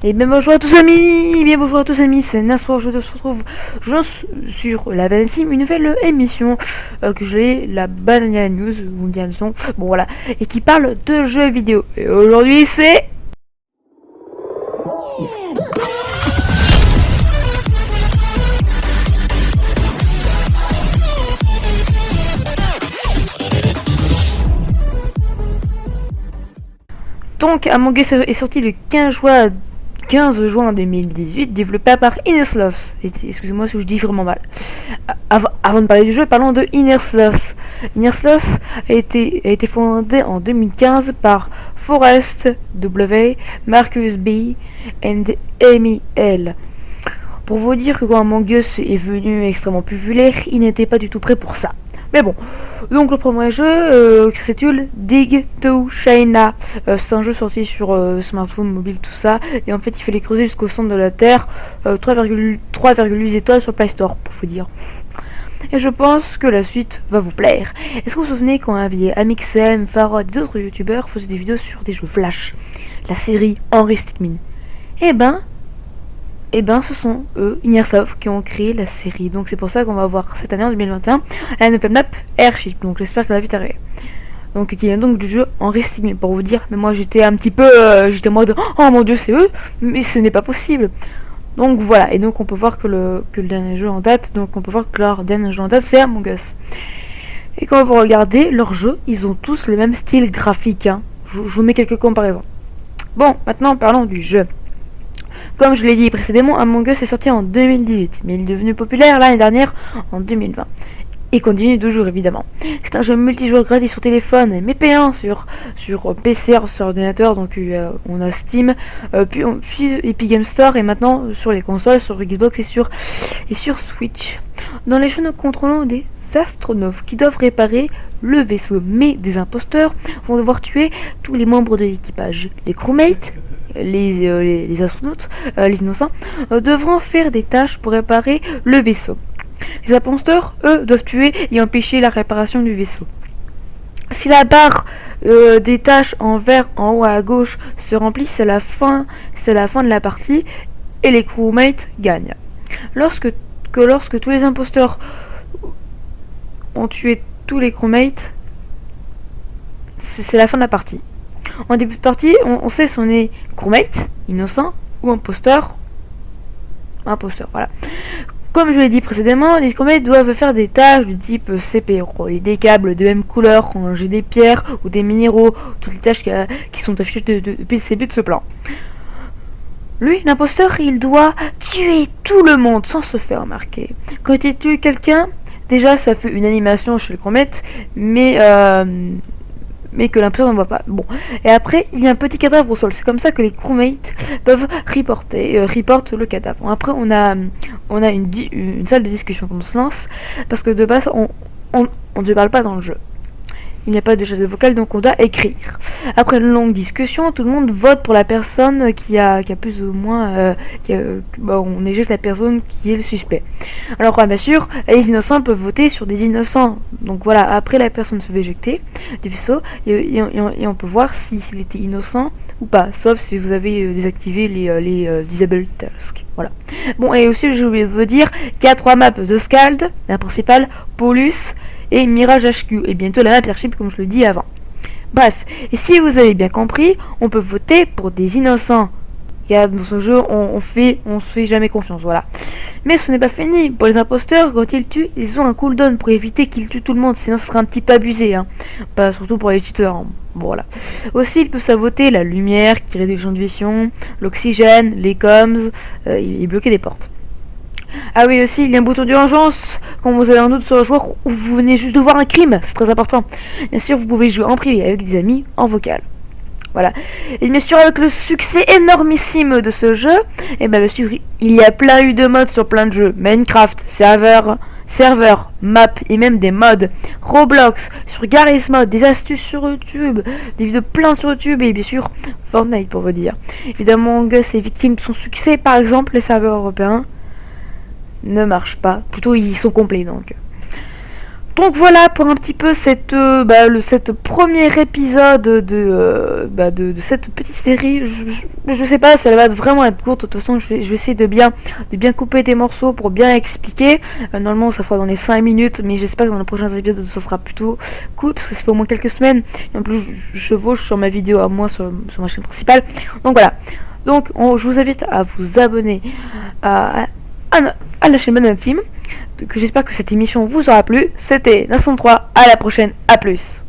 Et bien bonjour à tous amis, c'est Nassour, je te retrouve sur la Banane Team, une nouvelle émission que j'ai, la Banana News, ou bien disons, bon voilà, et qui parle de jeux vidéo. Et aujourd'hui c'est... Donc Among Us est sorti le 15 juin 2018, développé par Innersloth. Excusez-moi si je dis vraiment mal. Avant de parler du jeu, parlons de Innersloth. Innersloth a été fondé en 2015 par Forrest W, Marcus B et Amy L. Pour vous dire que quand Among Us est venu extrêmement populaire, il n'était pas du tout prêt pour ça. Mais bon, donc le premier jeu qui s'intitule Dig to China. C'est un jeu sorti sur smartphone, mobile, tout ça. Et en fait, il fallait creuser jusqu'au centre de la Terre. 3,8 étoiles sur Play Store, pour vous dire. Et je pense que la suite va vous plaire. Est-ce que vous vous souvenez quand Amixem, Farod et d'autres youtubeurs faisaient des vidéos sur des jeux Flash, la série Henry Stickmin? Eh ben, ce sont eux, Innersloth, qui ont créé la série. Donc c'est pour ça qu'on va voir cette année, en 2021, la nouvelle map Airship. Donc j'espère que la vie arrive. Donc qui vient donc du jeu Henry Stickmin, pour vous dire. Mais moi j'étais un petit peu, j'étais en mode, oh mon dieu c'est eux, mais ce n'est pas possible. Donc voilà, et donc on peut voir que le dernier jeu en date, c'est Among Us. Et quand vous regardez leurs jeux, ils ont tous le même style graphique. Hein. Je vous mets quelques comparaisons. Bon, maintenant parlons du jeu. Comme je l'ai dit précédemment, Among Us est sorti en 2018, mais il est devenu populaire l'année dernière, en 2020. Et continue toujours évidemment. C'est un jeu multijoueur gratuit sur téléphone, mais payant sur PC, sur ordinateur, donc on a Steam, puis Epic Game Store, et maintenant sur les consoles, sur Xbox et sur Switch. Dans les jeux, nous contrôlons des astronautes qui doivent réparer le vaisseau, mais des imposteurs vont devoir tuer tous les membres de l'équipage. Les crewmates, les astronautes, les innocents, devront faire des tâches pour réparer le vaisseau. Les imposteurs, eux, doivent tuer et empêcher la réparation du vaisseau. Si la barre des tâches en vert en haut à gauche se remplit, c'est la fin de la partie et les crewmates gagnent. Lorsque tous les imposteurs ont tué tous les crewmates, c'est la fin de la partie. En début de partie, on sait si on est crewmate, innocent, ou imposteur, voilà. Comme je l'ai dit précédemment, les crewmates doivent faire des tâches du type CP, relier des câbles de même couleur, ranger des pierres ou des minéraux, toutes les tâches qui sont affichées depuis le début de ce plan. Lui, l'imposteur, il doit tuer tout le monde sans se faire remarquer. Quand il tue quelqu'un, déjà ça fait une animation chez le crewmate, mais que l'imposteur n'en voit pas. Bon. Et après, il y a un petit cadavre au sol. C'est comme ça que les crewmates peuvent report le cadavre. Bon, après, on a une salle de discussion qu'on se lance, parce que de base, on ne parle pas dans le jeu. Il n'y a pas de chat vocal, donc on doit écrire. Après une longue discussion, tout le monde vote pour la personne qui a plus ou moins... on éjecte la personne qui est le suspect. Alors bien sûr, les innocents peuvent voter sur des innocents. Donc voilà, après la personne se fait éjecter du vaisseau, et on peut voir s'il était innocent ou pas. Sauf si vous avez désactivé les Disable Tasks. Voilà. Bon, et aussi j'ai oublié de vous dire qu'il y a 3 maps: The Scald, la principale, Polus et Mirage HQ, et bientôt la map Airship, comme je le dis avant. Bref, et si vous avez bien compris, on peut voter pour des innocents. Car dans ce jeu, on se fait jamais confiance, voilà. Mais ce n'est pas fini. Pour les imposteurs, quand ils tuent, ils ont un cooldown pour éviter qu'ils tuent tout le monde, sinon ce serait un petit peu abusé, hein. Pas surtout pour les cheaters, hein. Bon, voilà. Aussi, ils peuvent saboter la lumière qui réduit le champ de vision, l'oxygène, les comms, et bloquer des portes. Ah oui, aussi, il y a un bouton d'urgence quand vous avez un doute sur le joueur ou vous venez juste de voir un crime, c'est très important. Bien sûr, vous pouvez jouer en privé avec des amis, en vocal. Voilà. Et bien sûr, avec le succès énormissime de ce jeu, et bien sûr, il y a plein de modes sur plein de jeux. Minecraft, serveur, map et même des mods. Roblox, sur Garry's Mod, des astuces sur YouTube, des vidéos plein sur YouTube et bien sûr Fortnite pour vous dire. Évidemment, Gus est victime de son succès, par exemple les serveurs européens ne marchent pas, plutôt ils sont complets donc. Donc voilà pour un petit peu cette premier épisode de cette petite série. Je sais pas si elle va vraiment être courte. De toute façon, je vais essayer de bien couper des morceaux pour bien expliquer. Normalement, ça fera dans les 5 minutes, mais j'espère que dans les prochains épisodes, ça sera plutôt cool parce que ça fait au moins quelques semaines. Et en plus, je chevauche sur ma vidéo à moi sur ma chaîne principale. Donc voilà. Donc, je vous invite à vous abonner à la chaîne Banana Team. Que j'espère que cette émission vous aura plu. C'était Nation 3, à la prochaine, à plus.